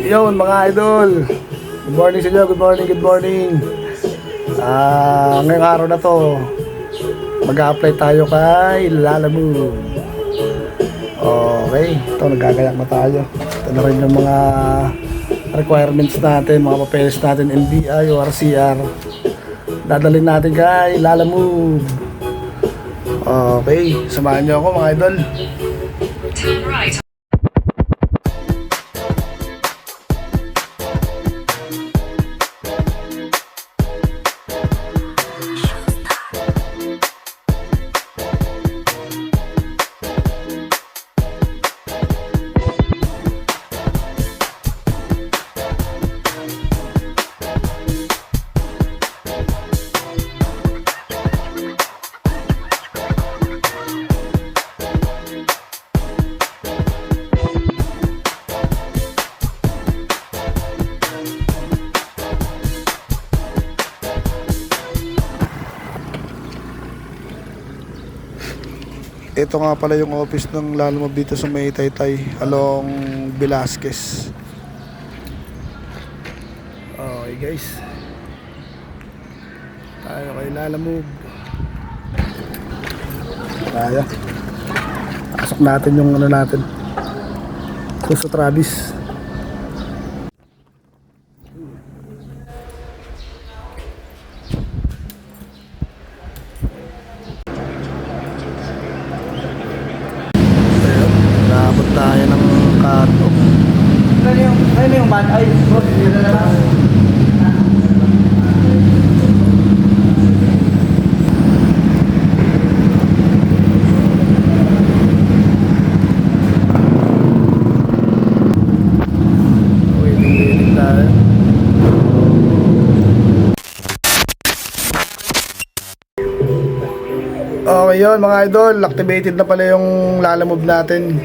Yun mga idol, good morning sa inyo, good morning, good morning. Ngayong araw na to, mag-a-apply tayo kay Lalamove. Okay, ito nagagayak na tayo. Ito na rin yung mga requirements natin, mga papeles natin, NBI o RCR. Dadalhin natin kay Lalamove. Okay, samahan nyo ako mga idol. Turn right. Ito nga pala yung office ng Lalamove dito sa may Taytay along Velasquez. Okay guys, tayo kay Lalamove. Tayo pasok natin yung ano natin, Suso Travis. Naabot tayo ng kato. Ano yung ban? Ay, yun na lang. Waiting tayo. Okay yun mga idol, activated na pala yung Lalamove natin.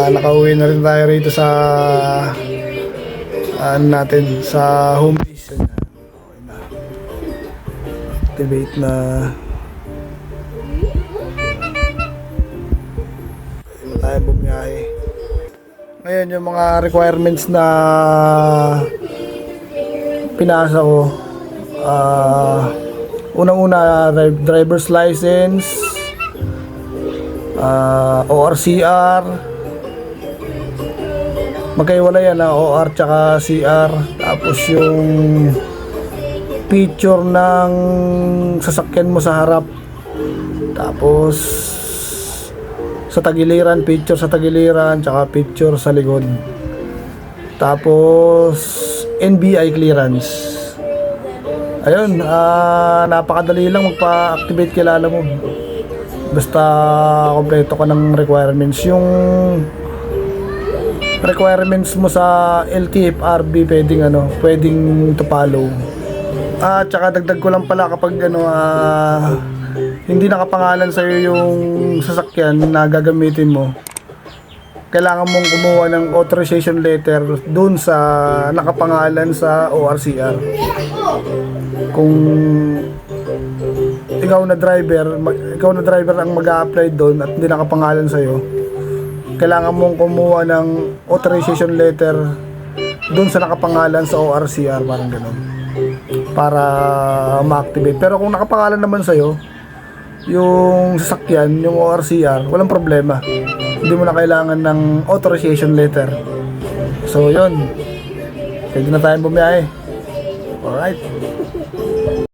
Nakauwi na rin tayo rito sa natin sa home base. Okay na. Activate na. Pwede na tayo bumiyahe. Ngayon yung mga requirements na pinasa ko. Unang-una, driver's license, ORCR. Magkaiwala yan, OR tsaka CR. Tapos yung picture ng sasakyan mo sa harap. Tapos sa tagiliran, picture sa tagiliran tsaka picture sa likod. Tapos NBI clearance. Ayun, napakadali lang magpa-activate kay Lalamove. Basta kompleto ka ng requirements. Yung requirements mo sa LTFRB pwedeng to follow. Tsaka dagdag ko lang pala kapag hindi nakapangalan sa iyo yung sasakyan na gagamitin mo, kailangan mong kumuha ng authorization letter dun sa nakapangalan sa ORCR. Kung ikaw na driver ang mag-a-apply doon at hindi nakapangalan sa iyo, kailangan mong kumuha ng authorization letter doon sa nakapangalan sa ORCR, parang gano'n, para ma-activate. Pero kung nakapangalan naman sa iyo yung sasakyan, yung ORCR, walang problema. Hindi mo na kailangan ng authorization letter. So yun, pwede na tayong bumiyahe. Alright.